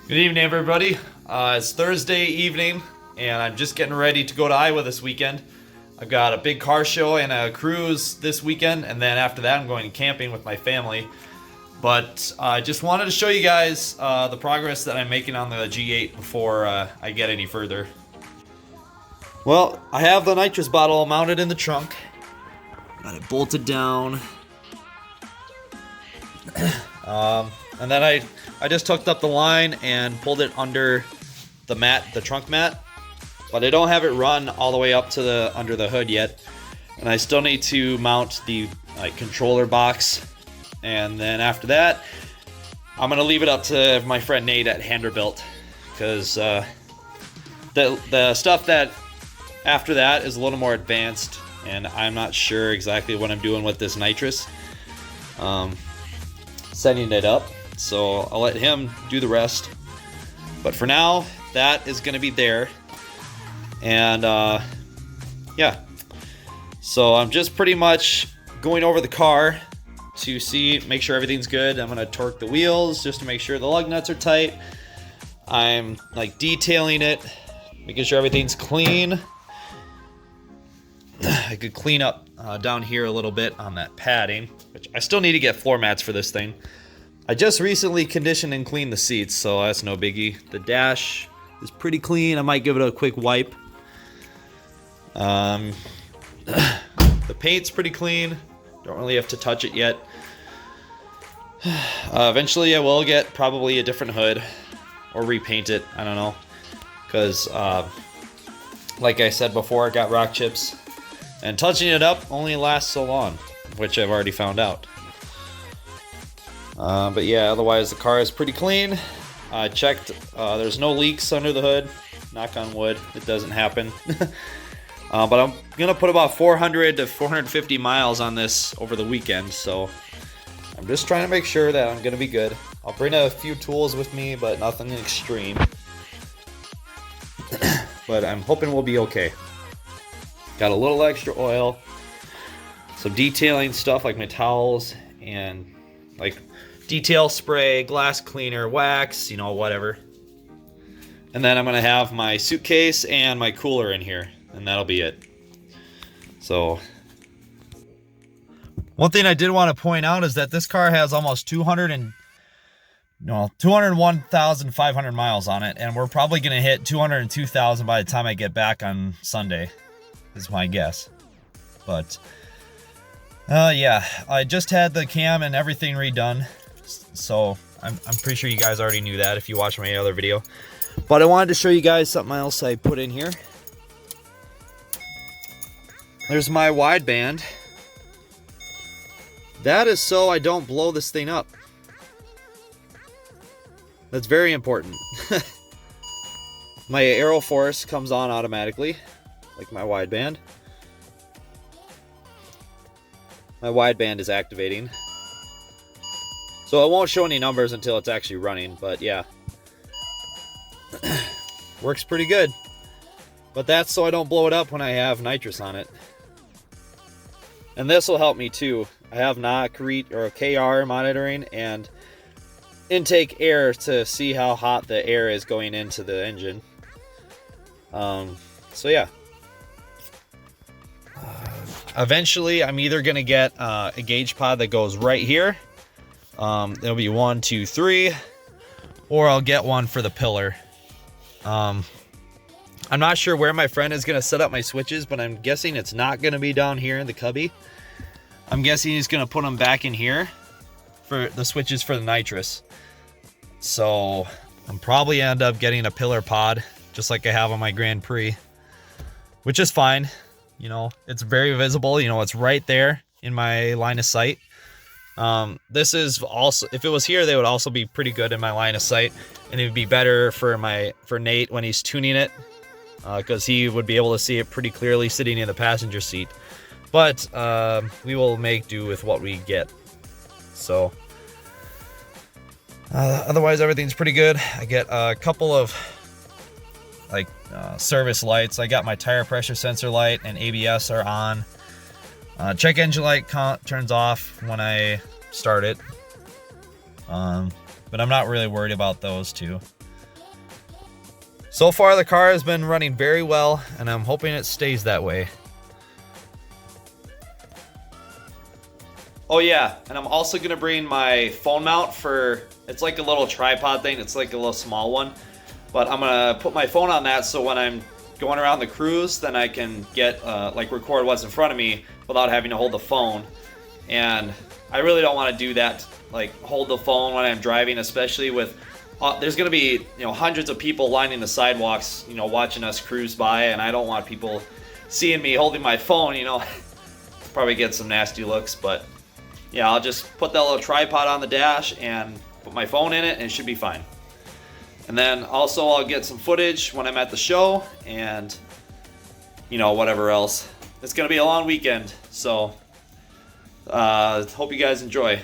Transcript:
Good evening, everybody. It's Thursday evening, and I'm just getting ready to go to Iowa this weekend. I've got a big car show and a cruise this weekend, and then after that, I'm going camping with my family. But I just wanted to show you guys the progress that I'm making on the G8 before I get any further. Well, I have the nitrous bottle mounted in the trunk. Got it bolted down. And then I just hooked up the line and pulled it under the mat, the trunk mat, but I don't have it run all the way up to the under the hood yet. And I still need to mount the controller box, and then after that, I'm gonna leave it up to my friend Nate at Handerbuilt, because the stuff that after that is a little more advanced, and I'm not sure exactly what I'm doing with this nitrous. Setting it up, so I'll let him do the rest. But for now, that is going to be there, and yeah. So I'm just pretty much going over the car to make sure everything's good. I'm going to torque the wheels just to make sure the lug nuts are tight. I'm detailing it, making sure everything's clean. I could clean up down here a little bit on that padding, which I still need to get floor mats for this thing. I just recently conditioned and cleaned the seats, so that's no biggie. The dash is pretty clean. I might give it a quick wipe. The paint's pretty clean. Don't really have to touch it yet. Eventually I will get probably a different hood or repaint it. I don't know. Because, like I said before, I got rock chips. And touching it up only lasts so long, which I've already found out. But yeah, otherwise the car is pretty clean. I checked, there's no leaks under the hood. Knock on wood, it doesn't happen. But I'm gonna put about 400 to 450 miles on this over the weekend, so I'm just trying to make sure that I'm gonna be good. I'll bring a few tools with me, but nothing extreme. But I'm hoping we'll be okay. Got a little extra oil, some detailing stuff like my towels and detail spray, glass cleaner, wax, whatever. And then I'm gonna have my suitcase and my cooler in here, and that'll be it. So, one thing I did want to point out is that this car has almost 201,500 miles on it, and we're probably gonna hit 202,000 by the time I get back on Sunday. Is my guess. But yeah, I just had the cam and everything redone, so I'm pretty sure you guys already knew that if you watched my other video. But I wanted to show you guys something else I put in here. There's my wideband. That is so I don't blow this thing up. That's very important. My Aeroforce comes on automatically, like my wideband. My wideband is activating. So it won't show any numbers until it's actually running, but yeah. Works pretty good. But that's so I don't blow it up when I have nitrous on it. And this will help me too. I have knock, or KR monitoring and intake air to see how hot the air is going into the engine. So yeah. Eventually, I'm either going to get a gauge pod that goes right here. There'll be 1, 2, 3. Or I'll get one for the pillar. I'm not sure where my friend is going to set up my switches, but I'm guessing it's not going to be down here in the cubby. I'm guessing he's going to put them back in here for the switches for the nitrous. So I'm probably end up getting a pillar pod, just like I have on my Grand Prix, which is fine. It's very visible. It's right there in my line of sight. This is also, if it was here, they would also be pretty good in my line of sight, and it would be better for Nate when he's tuning it, because he would be able to see it pretty clearly sitting in the passenger seat. But we will make do with what we get. So otherwise, everything's pretty good. I get a couple of service lights. I got my tire pressure sensor light and ABS are on. Check engine light turns off when I start it. But I'm not really worried about those two. So far the car has been running very well, and I'm hoping it stays that way. Oh yeah, and I'm also gonna bring my phone mount for, it's like a little tripod thing, it's like a little small one. But I'm gonna put my phone on that so when I'm going around the cruise, then I can get, like record what's in front of me without having to hold the phone. And I really don't wanna do that, like hold the phone when I'm driving, especially with, there's gonna be, hundreds of people lining the sidewalks, watching us cruise by, and I don't want people seeing me holding my phone, probably get some nasty looks, but yeah, I'll just put that little tripod on the dash and put my phone in it and it should be fine. And then also I'll get some footage when I'm at the show and whatever else. It's gonna be a long weekend, so hope you guys enjoy.